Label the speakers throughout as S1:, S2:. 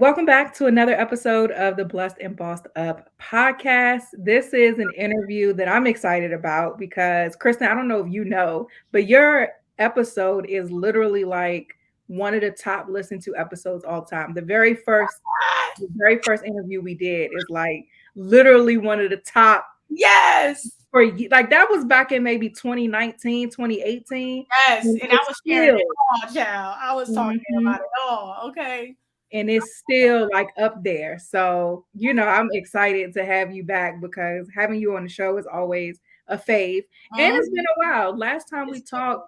S1: Welcome back to another episode of the Blessed and Bossed Up podcast. This is an interview that I'm excited about because, Kristen, I don't know if you know, but your episode is literally like one of the top listened to episodes all time. The very first interview we did is like literally one of the top
S2: Yes.
S1: like that was back in maybe 2019, 2018.
S2: Yes.
S1: And
S2: And I
S1: it's
S2: was sharing
S1: still
S2: it all, child. I was talking
S1: Mhm.
S2: about it all. Okay.
S1: And it's still like up there. So, I'm excited to have you back because having you on the show is always a fave. And it's been
S2: Mhm.
S1: a while. Last time we
S2: It's
S1: talked,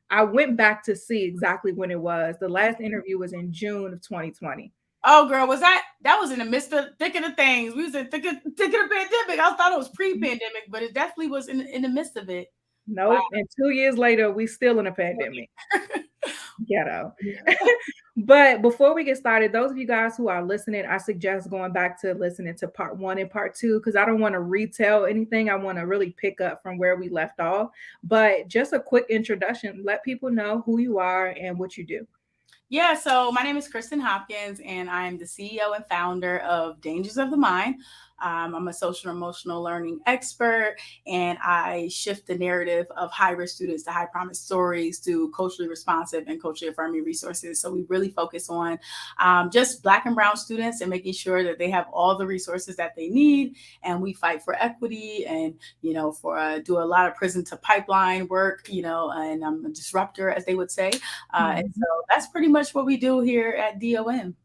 S1: I went back to see exactly when it was. The last interview was in June of 2020.
S2: Oh, girl, that was in the midst of thick of the things? We was in thick of the pandemic. I thought it was pre-pandemic, but it definitely was in the midst of it. Wow.
S1: Nope. And 2 years later, we still in a pandemic. Ghetto. But before we get started, those of you guys who are listening, I suggest going back to listening to part one and part two because I don't want to retell anything. I want to really pick up from where we left off. But just a quick introduction, let people know who you are and what you do.
S2: Yeah, so my name is Kristen Hopkins, and I'm the CEO and founder of Dangers of the Mind. I'm a social and emotional learning expert, and I shift the narrative of high risk students to high promise stories through culturally responsive and culturally affirming resources. So we really focus on just Black and Brown students and making sure that they have all the resources that they need. And we fight for equity and, for do a lot of prison to pipeline work, and I'm a disruptor, as they would say. And so
S1: Mhm.
S2: that's pretty much what we do here at DOM.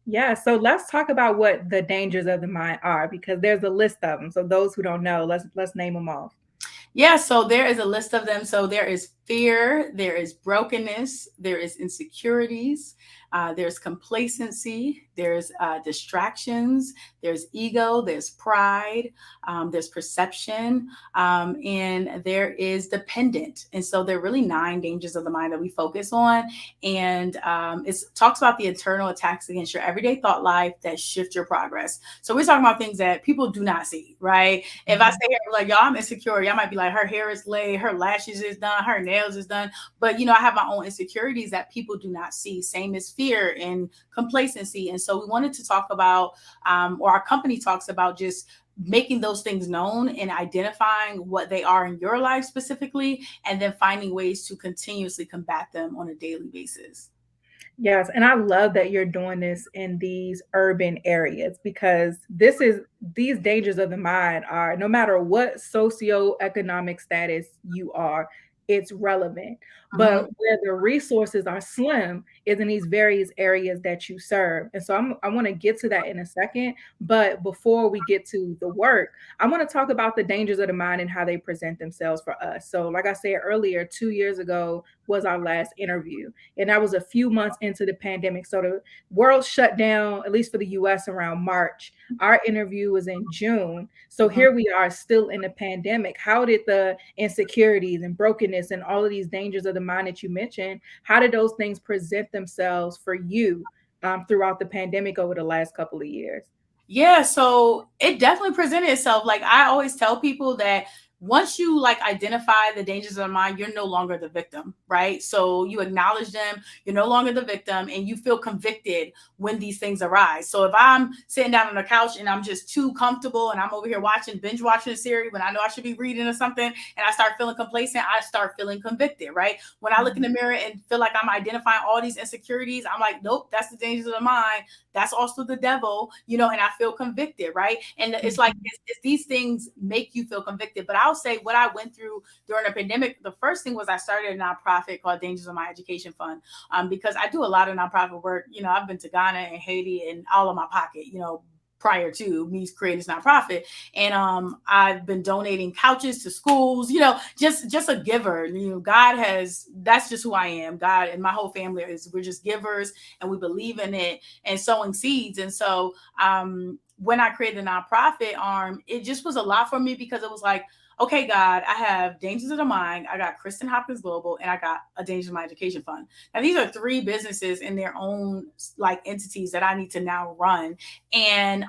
S1: Yeah, so let's talk about what the dangers of the mind are because there's a list of them. So those who don't know, let's name them off.
S2: Yeah, so there is a list of them. So there is fear, there is brokenness, there is insecurities, there's complacency, there's distractions, there's ego, there's pride, there's perception, and there is dependent. And so there are really 9 dangers of the mind that we focus on. And it talks about the internal attacks against your everyday thought life that shift your progress. So we're talking about things that people do not see, right? If I say here, like, y'all, I'm insecure, y'all might be like, her hair is laid, her lashes is done, her nails is done. But, I have my own insecurities that people do not see. Same as fear and complacency. And so we wanted to talk about, or our company talks about just making those things known and identifying what they are in your life specifically, and then finding ways to continuously combat them on a daily basis.
S1: Yes, and I love that you're doing this in these urban areas because these dangers of the mind are no matter what socioeconomic status you are, it's relevant.
S2: Mhm.
S1: But where the resources are slim is in these various areas that you serve. And so I want to get to that in a second. But before we get to the work, I want to talk about the dangers of the mind and how they present themselves for us. So, like I said earlier, 2 years ago was our last interview. And that was a few months into the pandemic. So the world shut down, at least for the US, around March. Our interview was in June. So
S2: Mhm.
S1: here we are still in the pandemic. How did the insecurities and brokenness and all of these dangers of the mind that you mentioned, how did those things present themselves for you throughout the pandemic over the last couple of years?
S2: Yeah, so it definitely presented itself. Like, I always tell people that once you like identify the dangers of the mind, you're no longer the victim, right? So you acknowledge them, you're no longer the victim, and you feel convicted when these things arise. So if I'm sitting down on the couch and I'm just too comfortable and I'm over here binge watching a series when I know I should be reading or something, and I start feeling complacent, I start feeling convicted, right? When I look in the mirror and feel like I'm identifying all these insecurities, I'm like, nope, that's the dangers of the mind. That's also the devil, and I feel convicted, right? And it's like
S1: Mhm.
S2: it's these things make you feel convicted. But I'll say what I went through during the pandemic. The first thing was I started a nonprofit called Dangers of My Education Fund, because I do a lot of nonprofit work. I've been to Ghana and Haiti and all of my pocket, prior to me creating this nonprofit. And I've been donating couches to schools, just a giver. God has, that's just who I am. God and my whole family we're just givers, and we believe in it and sowing seeds. And so when I created the nonprofit arm, it just was a lot for me because it was like, okay, God, I have Dangers of the Mind, I got Kristen Hopkins Global, and I got a Dangers of My Education Fund. Now, these are three businesses in their own like entities that I need to now run. And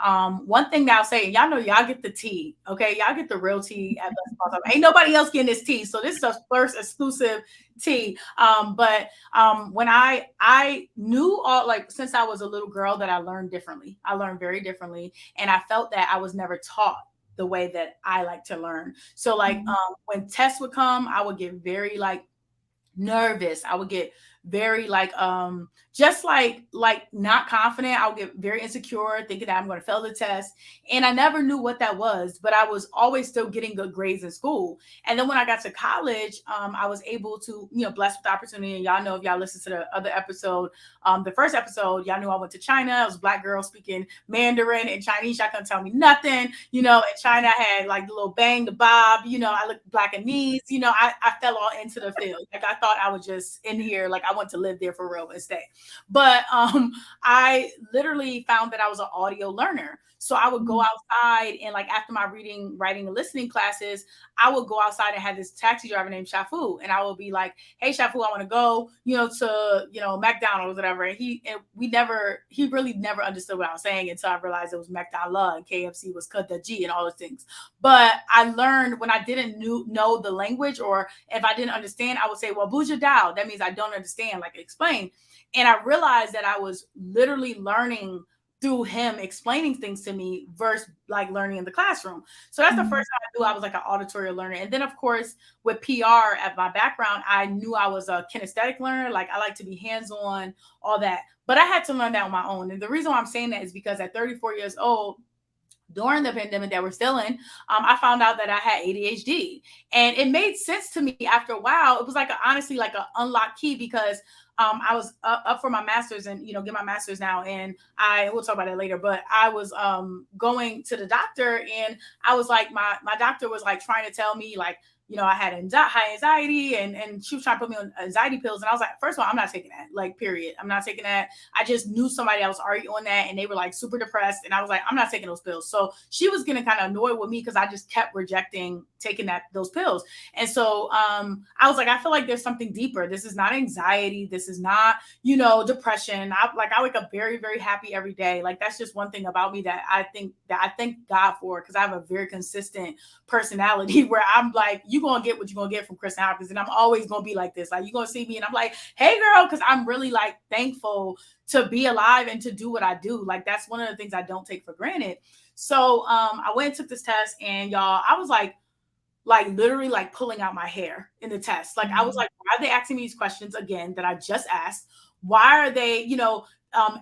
S2: one thing that I'll say, y'all know y'all get the tea, okay? Y'all get the real tea at Let's Talk. Ain't nobody else getting this tea, so this is a first exclusive tea. But when I knew all, like, since I was a little girl, that I learned differently. I learned very differently, and I felt that I was never taught the way that I like to learn. So like when tests would come, I would get very like nervous. I would get very just like not confident. I would get very insecure, thinking that I'm going to fail the test. And I never knew what that was, but I was always still getting good grades in school. And then when I got to college, I was able to, blessed with the opportunity. And y'all know, if y'all listen to the other episode, the first episode, y'all knew I went to China. I was a Black girl speaking Mandarin and Chinese. Y'all couldn't tell me nothing. In China, I had like the little bang, the bob, I looked black and knees, I fell all into the field. Like, I thought I was just in here, like I want to live there for real and stay. But I literally found that I was an audio learner. So I would go outside, and like after my reading, writing, and listening classes, I would go outside and have this taxi driver named Shafu. And I would be like, hey, Shafu, I want to go, to, McDonald's or whatever. And he really never understood what I was saying until I realized it was McDonald's and KFC was cut the G and all those things. But I learned when I didn't know the language, or if I didn't understand, I would say, well, Buja Dao. That means I don't understand, like explain. And I realized that I was literally learning through him explaining things to me versus like learning in the classroom. So that's the first time I knew I was like an auditory learner. And then of course with PR at my background, I knew I was a kinesthetic learner. Like, I like to be hands-on, all that. But I had to learn that on my own. And the reason why I'm saying that is because at 34 years old, during the pandemic that we're still in, I found out that I had ADHD, and it made sense to me after a while. It was like honestly like an unlocked key, because I was up for my master's, and get my master's now, and we'll talk about it later. But I was going to the doctor, and I was like, my doctor was like trying to tell me like, I had high anxiety, and she was trying to put me on anxiety pills. And I was like, first of all, I'm not taking that, like, period. I'm not taking that. I just knew somebody that was already on that, and they were like super depressed. And I was like, I'm not taking those pills. So she was getting kind of annoyed with me because I just kept rejecting taking those pills. And so I was like, I feel like there's something deeper. This is not anxiety. This is not, depression. I wake up very, very happy every day. Like, that's just one thing about me that I thank God for, because I have a very consistent personality where I'm like, you're going to get what you're going to get from Kristen Hopkins. And I'm always going to be like this. Like, you're going to see me and I'm like, hey, girl, because I'm really like thankful to be alive and to do what I do. Like, that's one of the things I don't take for granted. So I went and took this test, and y'all, I was like literally like pulling out my hair in the test. Like, I was like, why are they asking me these questions again that I just asked? Why are they,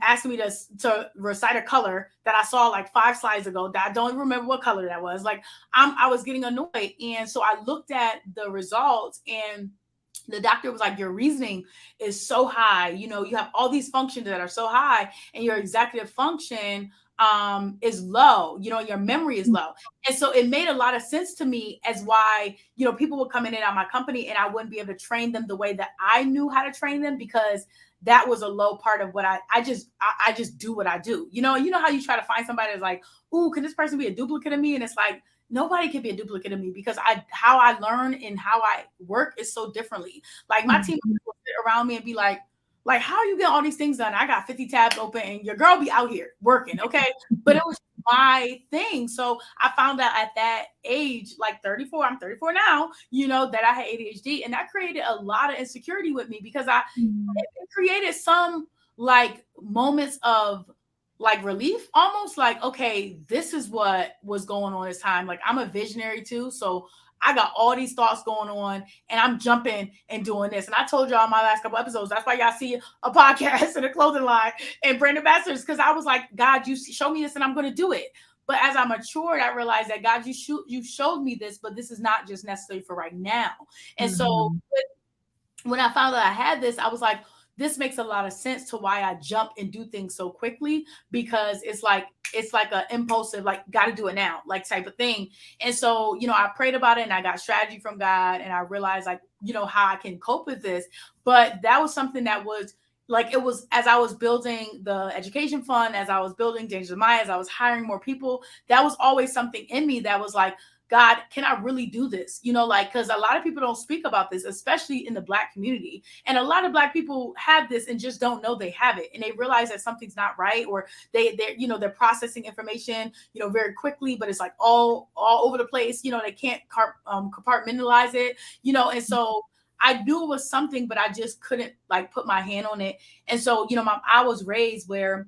S2: asking me to recite a color that I saw like 5 slides ago that I don't even remember what color that was? Like, I was getting annoyed. And so I looked at the results, and the doctor was like, your reasoning is so high. You have all these functions that are so high, and your executive function is low, your memory is low. And so it made a lot of sense to me as why, people would come in and out of my company, and I wouldn't be able to train them the way that I knew how to train them, because that was a low part of what I just do what I do. You know how you try to find somebody that's like, ooh, can this person be a duplicate of me? And it's like, nobody can be a duplicate of me, because how I learn and how I work is so differently. Like, my team will sit around me and be like, how are you getting all these things done? I got 50 tabs open, and your girl be out here working, okay? But it was my thing. So I found out at that age, like 34, I'm 34 now, that I had ADHD, and that created a lot of insecurity with me, because it created some like moments of like relief, almost like, okay, this is what was going on this time. Like, I'm a visionary too. So I got all these thoughts going on, and I'm jumping and doing this. And I told y'all in my last couple episodes, that's why y'all see a podcast and a clothing line and brand ambassadors, because I was like, God, you show me this and I'm going to do it. But as I matured, I realized that, God, you showed me this, but this is not just necessary for right now. And so when I found out I had this, I was like, this makes a lot of sense to why I jump and do things so quickly, because it's like a impulsive, like, got to do it now, like, type of thing. And so, I prayed about it, and I got strategy from God, and I realized, like, how I can cope with this. But that was something that was like, it was as I was building the education fund, as I was building Dangers of Maya, as I was hiring more people, that was always something in me that was like, God, can I really do this? Like, because a lot of people don't speak about this, especially in the Black community. And a lot of Black people have this and just don't know they have it. And they realize that something's not right, or they're processing information, very quickly, but it's like all over the place. They can't compartmentalize it, and so I knew it was something, but I just couldn't like put my hand on it. And so, I was raised where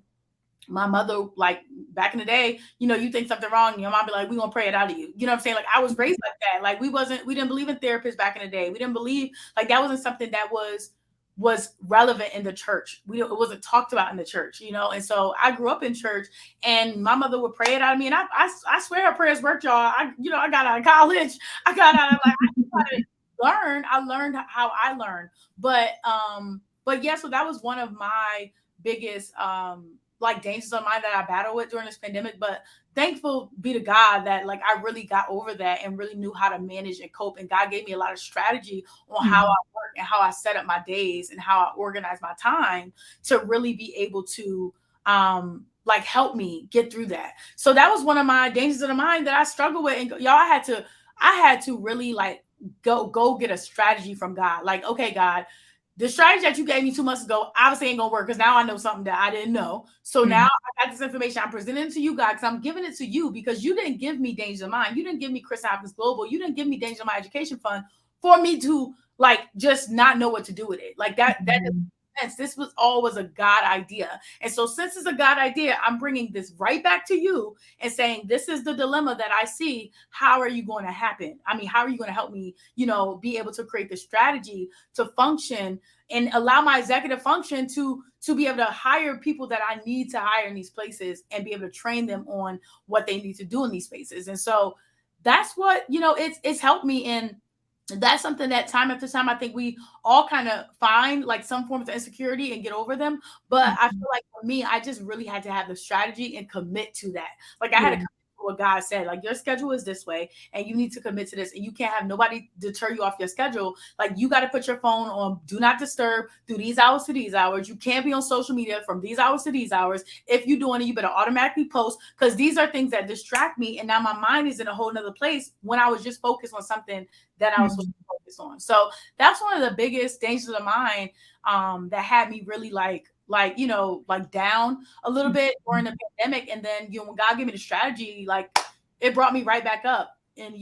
S2: my mother, like back in the day, you think something wrong, your mom be like, we gonna pray it out of you. You know what I'm saying? Like I was raised like that. Like we didn't believe in therapists back in the day. We didn't believe, like that wasn't something that was relevant in the church. It wasn't talked about in the church, and so I grew up in church, and my mother would pray it out of me, and I swear her prayers worked, y'all. I got out of college, I got out of I learned how I learned, but yeah, so that was one of my biggest like dangers of mine that I battled with during this pandemic. But thankful be to God that like I really got over that and really knew how to manage and cope. And God gave me a lot of strategy on how I work and how I set up my days and how I organize my time to really be able to like help me get through that. So that was one of my dangers of the mind that I struggled with. And y'all, I had to really like go get a strategy from God. Like, okay, God, the strategy that you gave me 2 months ago obviously ain't gonna work, because now I know something that I didn't know. So now I got this information. I'm presenting it to you, God, because I'm giving it to you, because you didn't give me Danger of Mine. You didn't give me Chris Hopkins Global. You didn't give me Danger of My Education Fund for me to like just not know what to do with it. Like that doesn't make sense. This was a God idea. And so since it's a God idea, I'm bringing this right back to you and saying, this is the dilemma that I see. How are you going to happen? I mean, how are you going to help me, be able to create the strategy to function and allow my executive function to be able to hire people that I need to hire in these places and be able to train them on what they need to do in these spaces. And so that's what, it's helped me in. That's something that time after time, I think we all kind of find like some forms of insecurity and get over them. But I feel like for me, I just really had to have the strategy and commit to that. Like I had to commit to what God said, like your schedule is this way and you need to commit to this, and you can't have nobody deter you off your schedule. Like you got to put your phone on do not disturb through these hours to these hours. You can't be on social media from these hours to these hours. If you're doing it, you better automatically post, because these are things that distract me. And now my mind is in a whole nother place when I was just focused on something that I was supposed to focus on. So that's one of the biggest dangers of mine that had me really like down a little bit during the pandemic. And then, when God gave me the strategy, like it brought me right back up. And,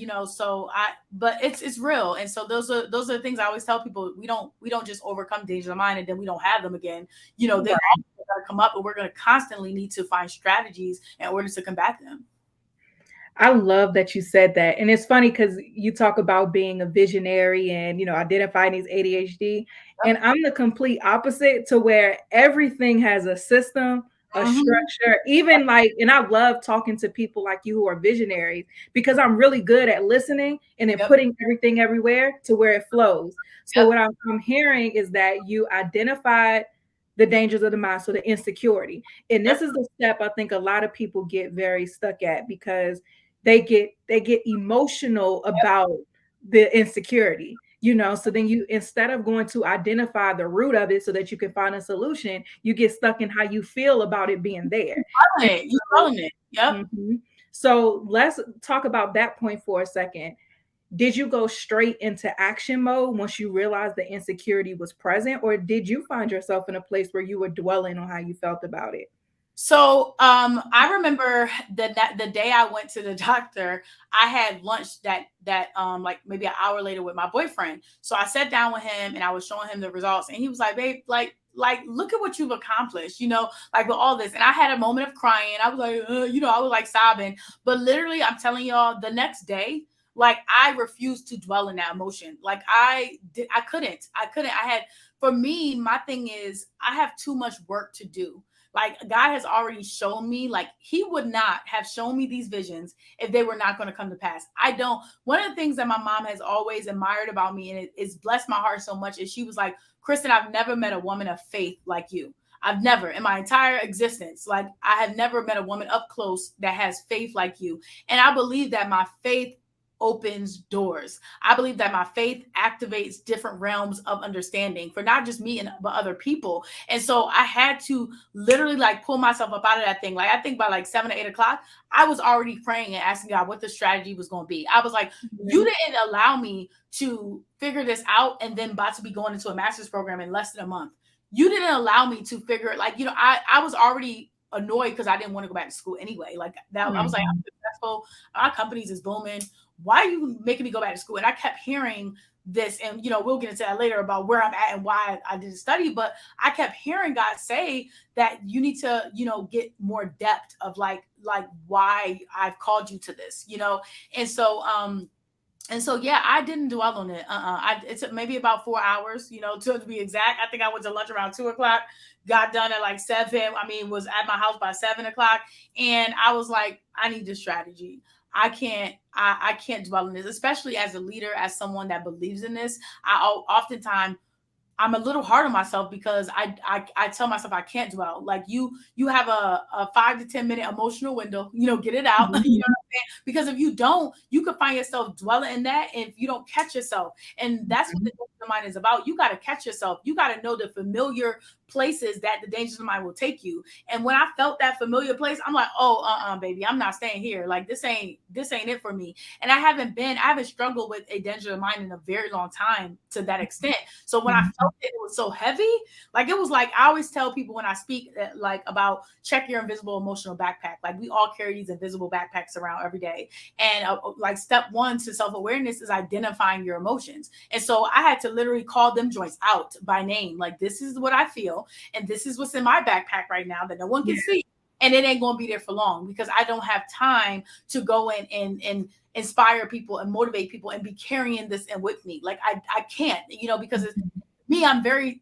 S2: but it's real. And so those are the things I always tell people. We don't just overcome dangers of mind and then we don't have them again. They all got to come up, and we're going to constantly need to find strategies in order to combat them.
S1: I love that you said that. And it's funny because you talk about being a visionary and, identifying these ADHD. And I'm the complete opposite, to where everything has a system, a structure, even like, and I love talking to people like you who are visionaries, because I'm really good at listening and then putting everything everywhere to where it flows. So what I'm hearing is that you identified the dangers of the mind, so the insecurity. And this is the step I think a lot of people get very stuck at, because they get emotional about the insecurity, so then you, instead of going to identify the root of it so that you can find a solution, you get stuck in how you feel about it being there.
S2: You're calling it. Yep.
S1: So let's talk about that point for a second. Did you go straight into action mode once you realized the insecurity was present, or did you find yourself in a place where you were dwelling on how you felt about it?
S2: So I remember that the day I went to the doctor, I had lunch that like maybe an hour later with my boyfriend. So I sat down with him and I was showing him the results, and he was like, "Babe, like look at what you've accomplished, like with all this." And I had a moment of crying. I was like, I was like sobbing. But literally, I'm telling y'all, the next day, like I refused to dwell in that emotion. Like I couldn't. For me, my thing is I have too much work to do. Like God has already shown me, like he would not have shown me these visions if they were not going to come to pass. One of the things that my mom has always admired about me, and it's blessed my heart so much, is she was like, "Kristen, I've never met a woman of faith like you. I've never in my entire existence, like I have never met a woman up close that has faith like you." And I believe that my faith opens doors. I believe that my faith activates different realms of understanding for not just me and but other people. And so I had to literally like pull myself up out of that thing. Like I think by like 7 or 8 o'clock, I was already praying and asking God what the strategy was going to be. I was like, you
S1: Mhm.
S2: didn't allow me to figure this out and then about to be going into a master's program in less than a month. You didn't allow me to figure it. Like, I was already annoyed because I didn't want to go back to school anyway. Like that, I was like, I'm
S1: Mhm.
S2: successful. Our companies is booming. Why are you making me go back to school? And I kept hearing this, and we'll get into that later about where I'm at and why I didn't study. But I kept hearing God say that you need to, get more depth of like why I've called you to this, and so yeah, I didn't dwell on it. It took maybe about 4 hours, to be exact. I think I went to lunch around 2 o'clock, got done at like 7. I mean, was at my house by 7 o'clock, and I was like, I need this strategy. I can't dwell on this, especially as a leader, as someone that believes in this. Oftentimes I'm a little hard on myself because I tell myself I can't dwell. Like you have a 5 to 10 minute emotional window, get it out. You know
S1: Mhm.
S2: what I'm saying? Because if you don't, you could find yourself dwelling in that if you don't catch yourself. And that's what the
S1: Mhm.
S2: danger of mind is about. You got to catch yourself. You got to know the familiar places that the dangers of mind will take you. And when I felt that familiar place, I'm like, oh, baby, I'm not staying here. Like this ain't it for me. And I haven't struggled with a danger of mind in a very long time to that extent. So when I
S1: Mhm.
S2: felt it was so heavy, like it was like I always tell people when I speak that, like about check your invisible emotional backpack. Like we all carry these invisible backpacks around every day, and like step one to self awareness is identifying your emotions. And so I had to literally call them joints out by name. Like this is what I feel, and this is what's in my backpack right now that no one can
S1: Yeah.
S2: see. And it ain't gonna be there for long because I don't have time to go in and inspire people and motivate people and be carrying this in with me. Like I can't, because it's
S1: Mhm.
S2: me. I'm very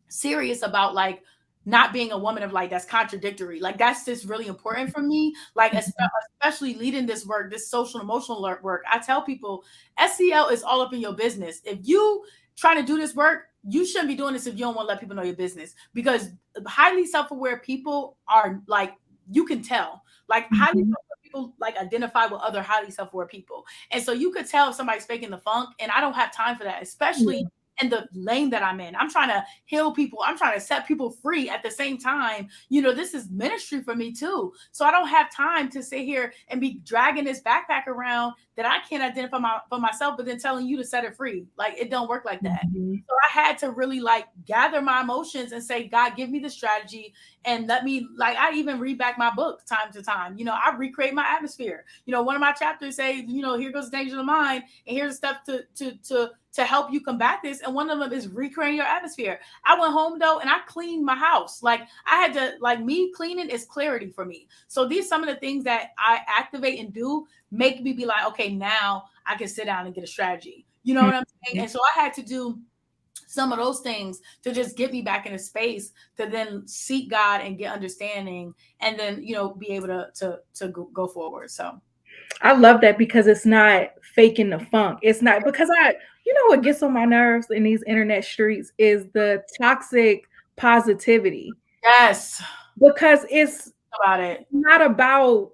S2: serious about like not being a woman of like that's contradictory. Like that's just really important for me. Like
S1: Mhm.
S2: especially leading this work, this social emotional work. I tell people SEL is all up in your business. If you trying to do this work, you shouldn't be doing this if you don't want to let people know your business. Because highly self-aware people are like, you can tell. Like highly
S1: Mhm.
S2: self-aware people like identify with other highly self-aware people. And so you could tell if somebody's faking the funk. And I don't have time for that, especially
S1: Yeah.
S2: in the lane that I'm in. I'm trying to heal people. I'm trying to set people free at the same time. This is ministry for me too. So I don't have time to sit here and be dragging this backpack around that I can't identify for myself, but then telling you to set it free. Like it don't work like that.
S1: Mhm.
S2: So I had to really like gather my emotions and say, God, give me the strategy and let me like I even read back my book time to time. I recreate my atmosphere. One of my chapters say, here goes the danger of the mind, and here's the stuff to help you combat this. And one of them is recreating your atmosphere. I went home though and I cleaned my house. Like I had to like me cleaning is clarity for me. So these some of the things that I activate and do make me be like, okay, now I can sit down and get a strategy. You know what I'm saying? And so I had to do some of those things to just get me back in a space to then seek God and get understanding and then be able to go forward. So
S1: I love that because it's not faking the funk. It's not because what gets on my nerves in these internet streets is the toxic positivity
S2: yes,
S1: because it's
S2: about it.
S1: not about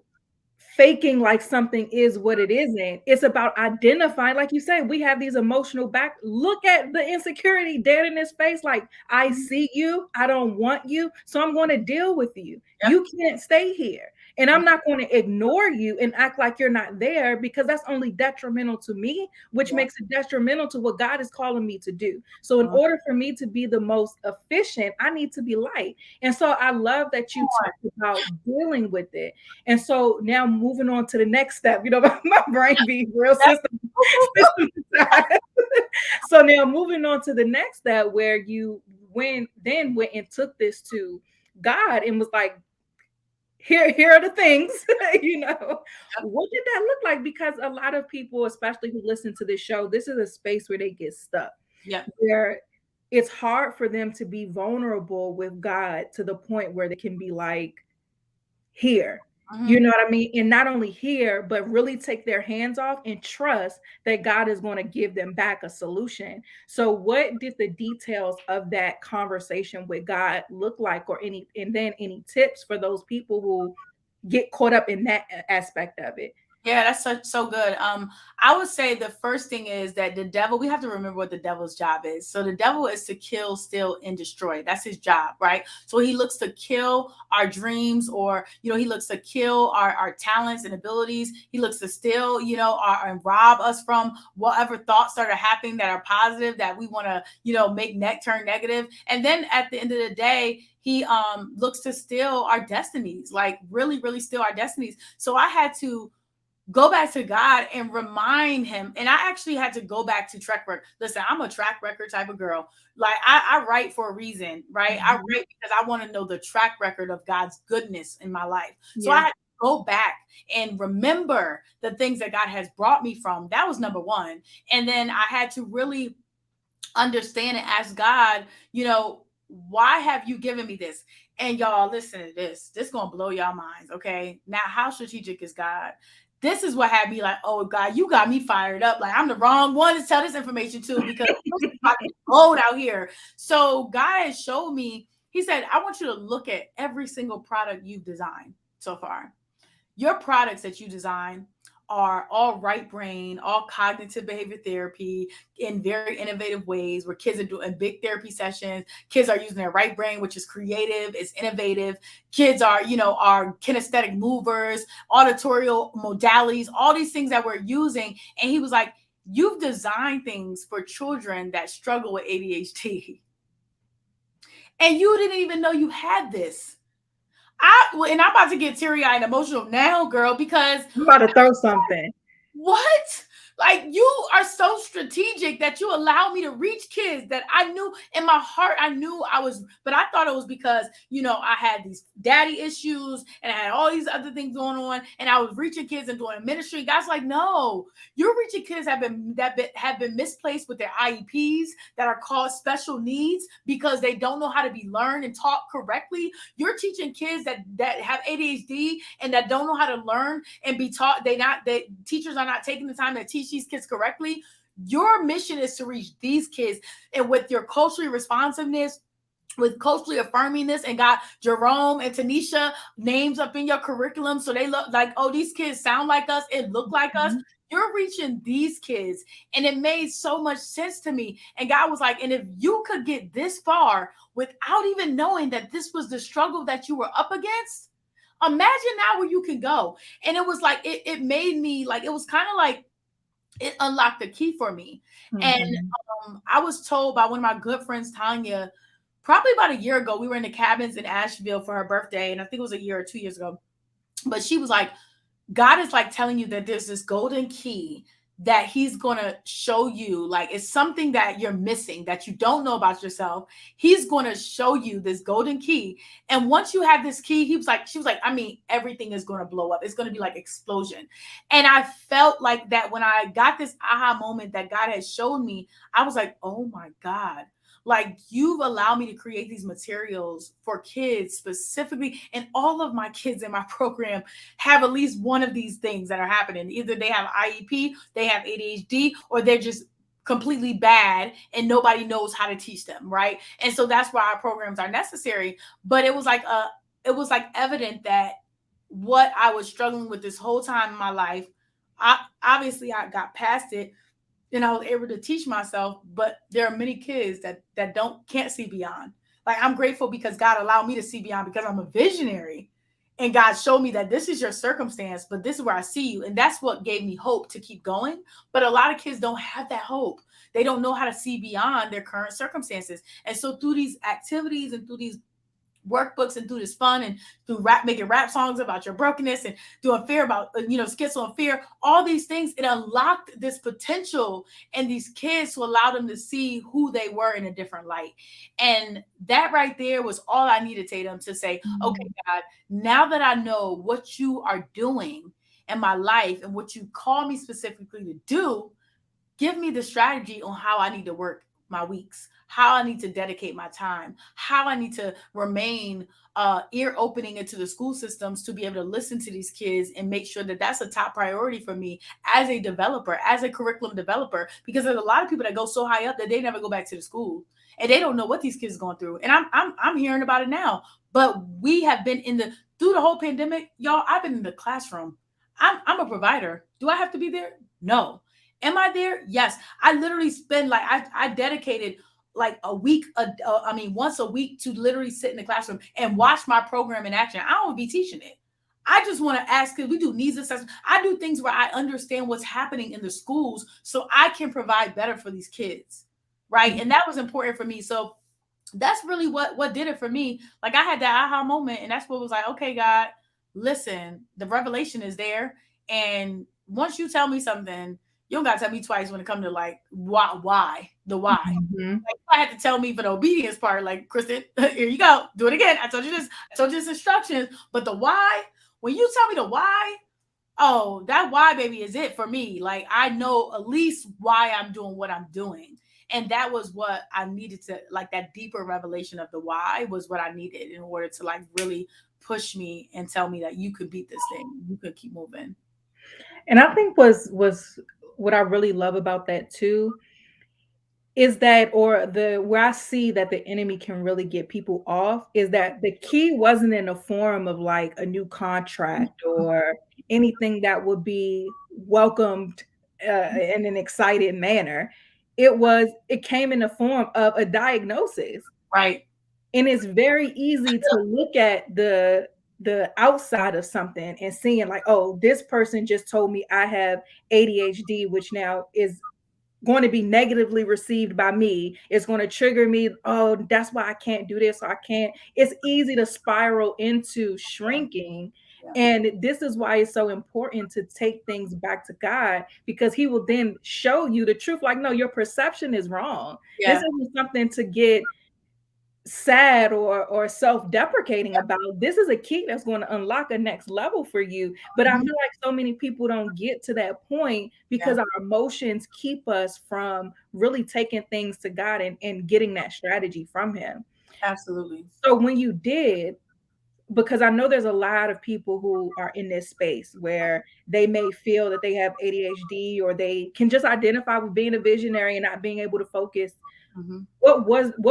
S1: faking like something is what it isn't. It's about identifying, like you said, we have these emotional back. Look at the insecurity dead in his face. Like, I
S2: Mhm.
S1: see you, I don't want you, so I'm going to deal with you.
S2: Yep.
S1: You can't stay here. And I'm not going to ignore you and act like you're not there because that's only detrimental to me, which
S2: Yeah.
S1: makes it detrimental to what God is calling me to do. So, in
S2: Mhm.
S1: order for me to be the most efficient, I need to be light. And so, I love that you talked about dealing with it. And so now moving on to the next step, my brain be real system. So now moving on to the next step where you went and took this to God and was like, here are the things,
S2: Yep.
S1: what did that look like? Because a lot of people, especially who listen to this show, this is a space where they get stuck,
S2: Yep.
S1: where it's hard for them to be vulnerable with God to the point where they can be like, here. You
S2: Mhm.
S1: know what I mean? And not only here, but really take their hands off and trust that God is going to give them back a solution. So, what did the details of that conversation with God look like, and then any tips for those people who get caught up in that aspect of it?
S2: Yeah, that's so good. I would say the first thing is that the devil, we have to remember what the devil's job is. So the devil is to kill, steal, and destroy. That's his job, right? So he looks to kill our dreams, or he looks to kill our talents and abilities. He looks to steal, and rob us from whatever thoughts that are happening that are positive that we want to, make turn negative. And then at the end of the day, he looks to steal our destinies, like really, really steal our destinies. So I had to go back to God and remind him. And I actually had to go back to track record. Listen, I'm a track record type of girl. Like I write for a reason, right? I
S1: Mhm.
S2: write because I want to know the track record of God's goodness in my life. So I
S1: Yeah.
S2: had to go back and remember the things that God has brought me from. That was number one. And then I had to really understand and ask God, why have you given me this? And y'all, listen to this. This gonna blow y'all minds, okay? Now, how strategic is God? This is what had me like, oh God, you got me fired up. Like I'm the wrong one to tell this information to, because it's about to explode out here. So God has showed me. He said, I want you to look at every single product you've designed so far. Your products that you design are all right brain, all cognitive behavior therapy in very innovative ways, where kids are doing big therapy sessions. Kids are using their right brain, which is creative, is innovative. Kids are kinesthetic movers, auditorial modalities, all these things that we're using. And he was like, you've designed things for children that struggle with ADHD. And you didn't even know you had this. And I'm about to get teary eyed and emotional now, girl, because
S1: I'm about to throw something.
S2: what? Like you are so strategic that you allow me to reach kids that I knew in my heart, I knew I was, but I thought it was because, I had these daddy issues and I had all these other things going on, and I was reaching kids and doing ministry. God's like, no, you're reaching kids have been misplaced with their IEPs that are called special needs because they don't know how to be learned and taught correctly. You're teaching kids that have ADHD and that don't know how to learn and be taught. Teachers are not taking the time to teach these kids correctly. Your mission is to reach these kids, and with your culturally responsiveness, with culturally affirming this, and got Jerome and Tanisha names up in your curriculum so they look like, oh, these kids sound like us, it look like us.
S1: Mhm.
S2: You're reaching these kids. And it made so much sense to me. And God was like, and if you could get this far without even knowing that this was the struggle that you were up against, imagine now where you can go. And it was like, it made me like, it was kind of like it unlocked the key for me. And
S1: Mhm.
S2: I was told by one of my good friends, Tanya, probably about a year ago. We were in the cabins in Asheville for her birthday, and I think it was a year or 2 years ago. But she was like, God is like telling you that there's this golden key that he's going to show you. Like it's something that you're missing that you don't know about yourself. He's going to show you this golden key. And once you have this key, she was like, I mean, everything is going to blow up. It's going to be like explosion. And I felt like that when I got this aha moment that God had showed me, I was like, oh my God, like you've allowed me to create these materials for kids specifically. And all of my kids in my program have at least one of these things that are happening. Either they have IEP, they have ADHD, or they're just completely bad and nobody knows how to teach them, right? And so that's why our programs are necessary. But it was like evident that what I was struggling with this whole time in my life, I got past it and I was able to teach myself. But there are many kids that can't see beyond. Like I'm grateful because God allowed me to see beyond because I'm a visionary. And God showed me that this is your circumstance, but this is where I see you. And that's what gave me hope to keep going. But a lot of kids don't have that hope. They don't know how to see beyond their current circumstances. And so through these activities and through these workbooks and through this fun and through making rap songs about your brokenness and doing fear about schizo and fear, all these things, it unlocked this potential in these kids to allow them to see who they were in a different light. And that right there was all I needed, Tatum, to say, okay,
S1: Mhm.
S2: God, now that I know what you are doing in my life and what you call me specifically to do, give me the strategy on how I need to work my weeks, how I need to dedicate my time, how I need to remain ear opening into the school systems to be able to listen to these kids and make sure that that's a top priority for me as a developer, as a curriculum developer, because there's a lot of people that go so high up that they never go back to the school and they don't know what these kids are going through. And I'm hearing about it now, but we have been through the whole pandemic, y'all. I've been in the classroom. I'm a provider. Do I have to be there? No. Am I there? Yes. I literally spend like I dedicated like a week, I mean, once a week to literally sit in the classroom and watch my program in action. I don't be teaching it. I just want to ask because we do needs assessment. I do things where I understand what's happening in the schools so I can provide better for these kids. Right. And that was important for me. So that's really what did it for me. Like I had that aha moment, and that's what was like, okay, God, listen, the revelation is there, and once you tell me something, you don't gotta tell me twice when it comes to like why the why.
S1: Mhm.
S2: Like I had to tell me for the obedience part, like Kristen, here you go, do it again. I told you this, I told you this instructions, but the why, when you tell me the why, oh, that why, baby, is it for me. Like I know at least why I'm doing what I'm doing. And that was what I needed to like that deeper revelation of the why was what I needed in order to like really push me and tell me that you could beat this thing. You could keep moving.
S1: And I think was what I really love about that too is that, or the where I see that the enemy can really get people off is that the key wasn't in the form of like a new contract or anything that would be welcomed in an excited manner. It came in the form of a diagnosis.
S2: Right.
S1: And it's very easy to look at the outside of something and seeing like, oh, this person just told me I have ADHD, which now is going to be negatively received by me. It's going to trigger me. Oh, that's why I can't do this. Or I can't. It's easy to spiral into shrinking.
S2: Yeah.
S1: And this is why it's so important to take things back to God because He will then show you the truth. Like, no, your perception is wrong. This
S2: Yeah.
S1: isn't something to get sad or self-deprecating about. This is a key that's going to unlock a next level for you. But I feel
S2: Mhm.
S1: like so many people don't get to that point
S2: Yeah.
S1: because our emotions keep us from really taking things to God and getting that strategy from Him.
S2: Absolutely.
S1: So when you did, because I know there's a lot of people who are in this space where they may feel that they have ADHD or they can just identify with being a visionary and not being able to focus.
S2: Mhm.
S1: What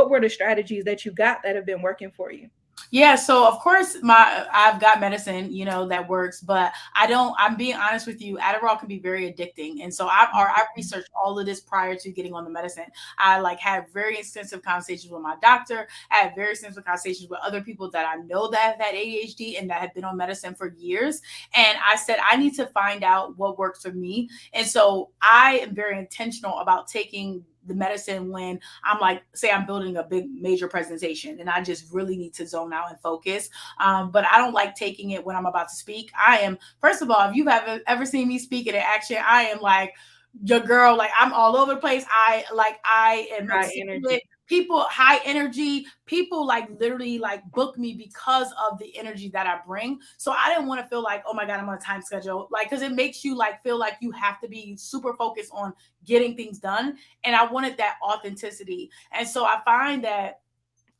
S1: were the strategies that you got that have been working for you?
S2: Yeah, so of course I've got medicine, you know, that works, but I don't. I'm being honest with you. Adderall can be very addicting, and so I researched all of this prior to getting on the medicine. I like had very extensive conversations with my doctor. I had very extensive conversations with other people that I know that have had ADHD and that have been on medicine for years. And I said I need to find out what works for me, and so I am very intentional about taking the medicine when I'm like, say I'm building a big major presentation and I just really need to zone out and focus. But I don't like taking it when I'm about to speak. I am, first of all, if you've ever seen me speak in action, I am like your girl, like I'm all over the place. I am
S1: High energy.
S2: articulate. People high energy, people like literally like book me because of the energy that I bring. So I didn't want to feel like, oh my God, I'm on a time schedule. Like, cause it makes you like feel like you have to be super focused on getting things done. And I wanted that authenticity. And so I find that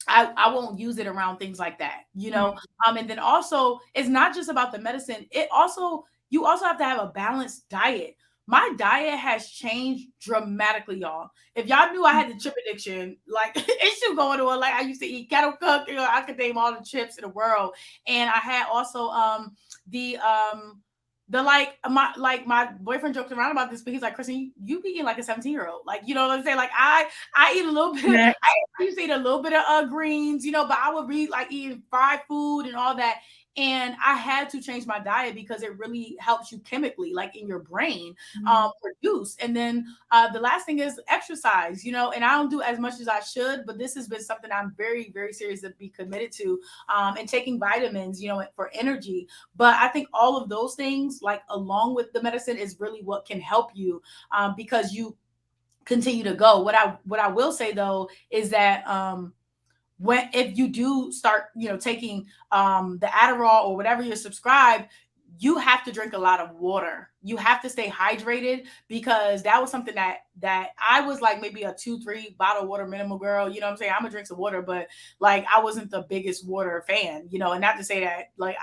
S2: I won't use it around things like that, you know.
S1: Mhm.
S2: And then also it's not just about the medicine. It also you also have to have a balanced diet. My diet has changed dramatically, y'all. If y'all knew I had the chip addiction, like it's still going on. Like I used to eat kettle cook, you know, I could name all the chips in the world. And I had also the my boyfriend joked around about this, but he's like, Kristen, you be eating like a 17-year-old. Like, you know what I'm saying? Like I eat a little bit,
S1: Snacks.
S2: I used to eat a little bit of greens, you know, but I would be like eating fried food and all that. And I had to change my diet because it really helps you chemically, like in your brain,
S1: Mhm.
S2: produce. And then the last thing is exercise, you know, and I don't do as much as I should, but this has been something I'm very, very serious to be committed to, and taking vitamins, you know, for energy. But I think all of those things, like along with the medicine, is really what can help you, because you continue to go. What I will say though is that when if you do start, you know, taking the Adderall or whatever you're subscribed, you have to drink a lot of water. You have to stay hydrated because that was something that I was like maybe a 2-3 bottle of water minimum girl. You know what I'm saying? I'm gonna drink some water, but like I wasn't the biggest water fan, you know. And not to say that like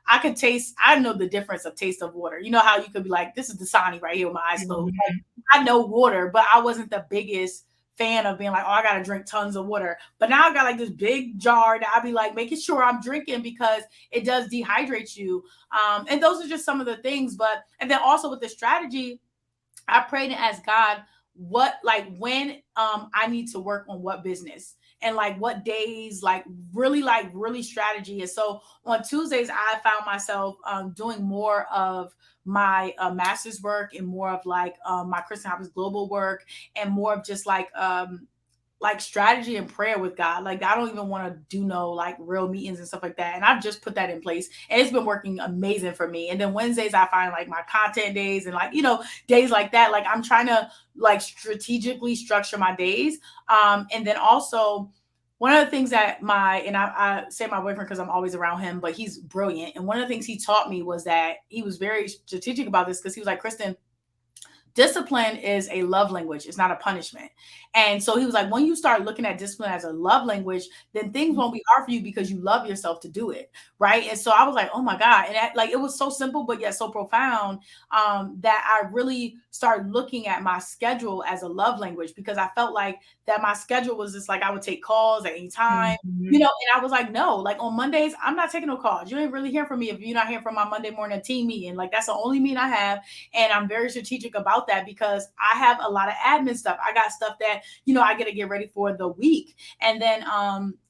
S2: I could taste. I know the difference of taste of water. You know how you could be like, this is Dasani right here with my eyes closed.
S1: Mhm.
S2: I know water, but I wasn't the biggest fan of being like, oh, I gotta drink tons of water. But now I got like this big jar that I be like making sure I'm drinking because it does dehydrate you. And those are just some of the things. But and then also with the strategy, I prayed and asked God what when I need to work on what business and what days, really strategy. And so on Tuesdays I found myself doing more of my master's work and more of my Christian Hoppers global work and more of just strategy and prayer with God. Like I don't even want to do no real meetings and stuff like that. And I've just put that in place and it's been working amazing for me. And then Wednesdays I find my content days and days like that. Like I'm trying to strategically structure my days. And then also one of the things that I say my boyfriend because I'm always around him, but he's brilliant. And one of the things he taught me was that he was very strategic about this because he was like, Kristen, discipline is a love language. It's not a punishment. And so he was like, when you start looking at discipline as a love language, then things won't be hard for you because you love yourself to do it. Right. And so I was like, oh my God. And it was so simple, but yet so profound that I really started looking at my schedule as a love language because I felt like that my schedule was just I would take calls at any time,
S1: Mm-hmm.
S2: and I was like, no, on Mondays, I'm not taking no calls. You ain't really hearing from me if you're not hearing from my Monday morning team meeting. That's the only meeting I have. And I'm very strategic about that because I have a lot of admin stuff. I got stuff that, I got to get ready for the week. And then,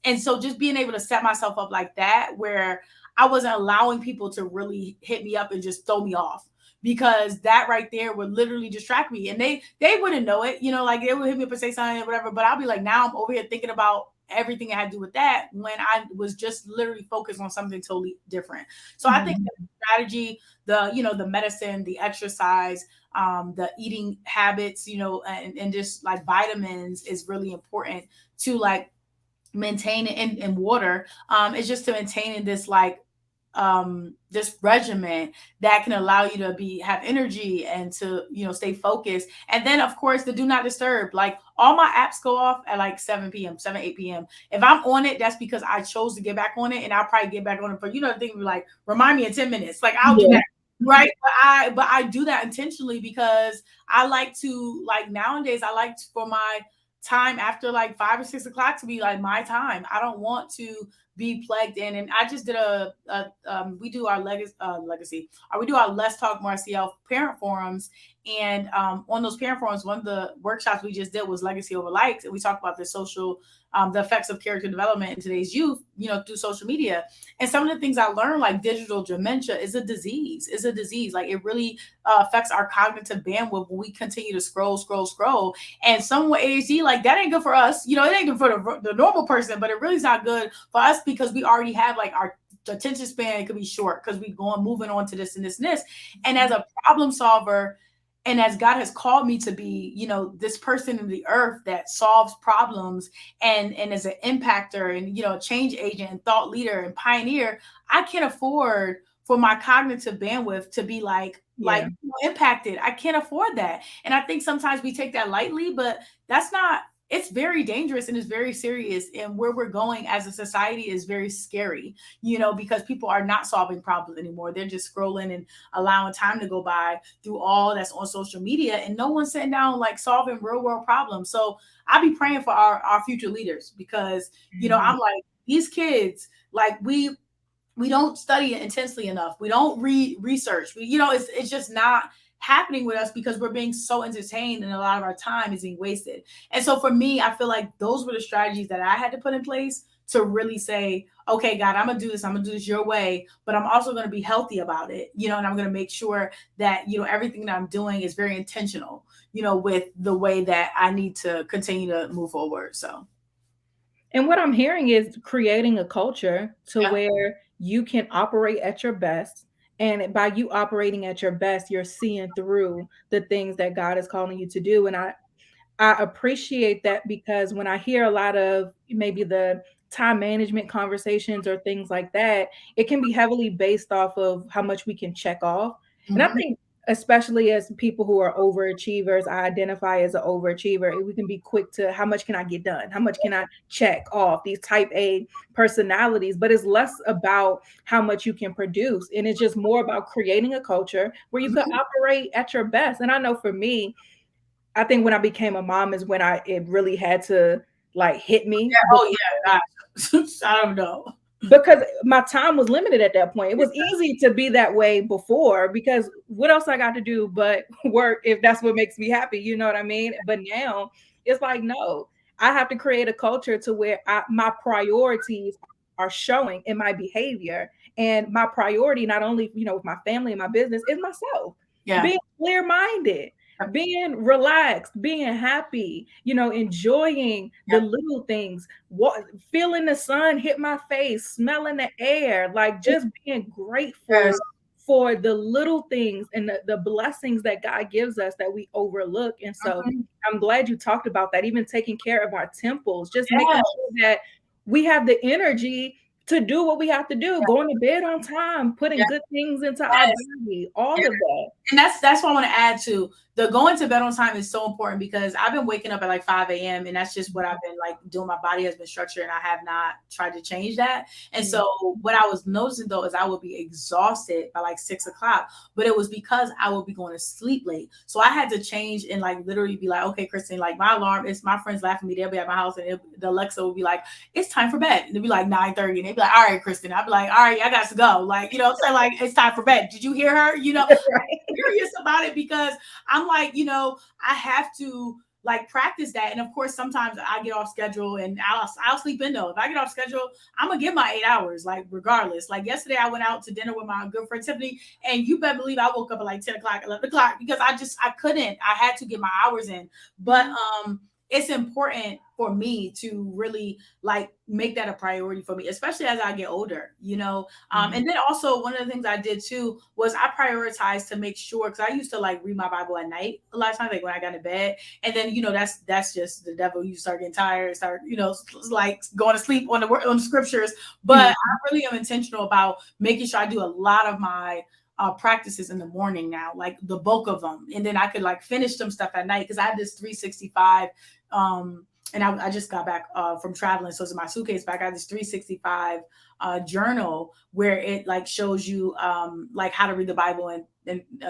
S2: and so just being able to set myself up like that, where I wasn't allowing people to really hit me up and just throw me off because that right there would literally distract me and they wouldn't know it, they would hit me up and say something or whatever, but I'll be like, now I'm over here thinking about everything I had to do with that when I was just literally focused on something totally different. So I think the strategy, the medicine, the exercise, the eating habits, and just vitamins is really important to maintain it in water. It's just to maintain in this regimen that can allow you to have energy and to stay focused. And then of course the do not disturb, all my apps go off at 7 p.m 8 p.m. If I'm on it, that's because I chose to get back on it, and I'll probably get back on it for the thing remind me in 10 minutes, I'll do that. Right. But I do that intentionally because I like to nowadays I like for my time after 5 or 6 o'clock to be my time. I don't want to be plugged in. And I just did we do our legacy, or we do our Let's Talk Marciel parent forums. And on those parent forums, one of the workshops we just did was legacy over likes. And we talked about the effects of character development in today's youth, through social media. And some of the things I learned, like digital dementia, is a disease. It really affects our cognitive bandwidth when we continue to scroll. And some ADHD, that ain't good for us. It ain't good for the normal person, but it really is not good for us because we already have our attention span could be short because we moving on to this and this and this. And as a problem solver, and as God has called me to be, this person in the earth that solves problems and is an impactor and, a change agent and thought leader and pioneer, I can't afford for my cognitive bandwidth to be impacted. I can't afford that. And I think sometimes we take that lightly, but that's not, it's very dangerous and it's very serious. And where we're going as a society is very scary, because people are not solving problems anymore. They're just scrolling and allowing time to go by through all that's on social media. And no one's sitting down solving real world problems. So I'll be praying for our future leaders because, I'm these kids, we don't study it intensely enough. We don't read research. It's just not happening with us because we're being so entertained and a lot of our time is being wasted. And so for me, I feel like those were the strategies that I had to put in place to really say, okay, God, I'm going to do this. I'm going to do this your way, but I'm also going to be healthy about it, and I'm going to make sure that, everything that I'm doing is very intentional, with the way that I need to continue to move forward. So.
S1: And what I'm hearing is creating a culture to
S2: Yeah.
S1: where you can operate at your best. And by you operating at your best, you're seeing through the things that God is calling you to do. And I appreciate that because when I hear a lot of maybe the time management conversations or things like that, it can be heavily based off of how much we can check off. And I
S2: Mm-hmm.
S1: think, especially as people who are overachievers, I identify as an overachiever. We can be quick to how much can I get done? How much can I check off? These type A personalities, but it's less about how much you can produce. And it's just more about creating a culture where you can operate at your best. And I know for me, I think when I became a mom is when it really had to like hit me,
S2: Yeah. Oh yeah. Gosh. I don't know.
S1: because my time was limited at that point. It was easy to be that way before because what else I got to do but work if that's what makes me happy, you know what I mean? But now it's like no, I have to create a culture to where my priorities are showing in my behavior, and my priority not only, with my family and my business is myself.
S2: Yeah.
S1: Being clear-minded, being relaxed, being happy, enjoying the
S2: Yeah.
S1: little things, what, feeling the sun hit my face, smelling the air, like just being
S2: Yes.
S1: grateful for the little things and the blessings that God gives us that we overlook. And so
S2: Mhm.
S1: I'm glad you talked about that, even taking care of our temples, just making
S2: Yeah.
S1: sure that we have the energy to do what we have to do, going to bed on time, putting
S2: Yeah.
S1: good things into our
S2: Yes.
S1: body,
S2: Yeah.
S1: all of that.
S2: And that's what I want to add to the going to bed on time is so important because I've been waking up at like 5 a.m. and that's just what I've been like doing. My body has been structured and I have not tried to change that. And
S1: Mm,
S2: so what I was noticing though is I would be exhausted by like 6 o'clock, but it was because I would be going to sleep late. So I had to change and like literally be like, okay, Kristen, like my alarm is my friends laughing at me. They'll be at my house and the Alexa will be like, it's time for bed. And it'll be like 9:30 and they'd be like, all right, Kristen. I'd be like, all right, I got to go. Like, I'm saying like, it's time for bed. Did you hear her?
S1: right.
S2: Serious about it because I'm like, I have to like practice that. And of course, sometimes I get off schedule and I'll sleep in though. If I get off schedule, I'm gonna get my 8 hours, like regardless. Like yesterday, I went out to dinner with my good friend Tiffany, and you better believe I woke up at like 10 o'clock, 11 o'clock because I couldn't. I had to get my hours in. But it's important for me to really like make that a priority for me, especially as I get older,
S1: Mhm.
S2: and then also one of the things I did too was I prioritized to make sure because I used to like read my Bible at night a lot of times, like when I got to bed, and then that's just the devil. You start getting tired, start like going to sleep on the scriptures. But
S1: Mhm.
S2: I really am intentional about making sure I do a lot of my practices in the morning now, like the bulk of them, and then I could like finish some stuff at night because I had this 365 and I just got back from traveling, so it's in my suitcase. But I got this 365 journal where it like shows you like how to read the Bible in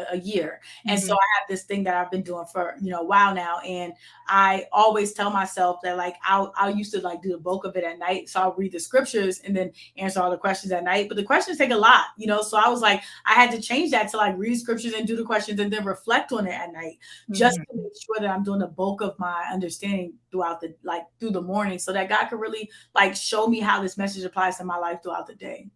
S2: a year. And so
S1: Mhm.
S2: I have this thing that I've been doing for a while now, and I always tell myself that like I used to like do the bulk of it at night, so I'll read the scriptures and then answer all the questions at night. But the questions take a lot, so I was like I had to change that to like read scriptures and do the questions and then reflect on it at night just
S1: Mhm.
S2: to make sure that I'm doing the bulk of my understanding through the morning so that God could really like show me how this message applies to my life throughout the day.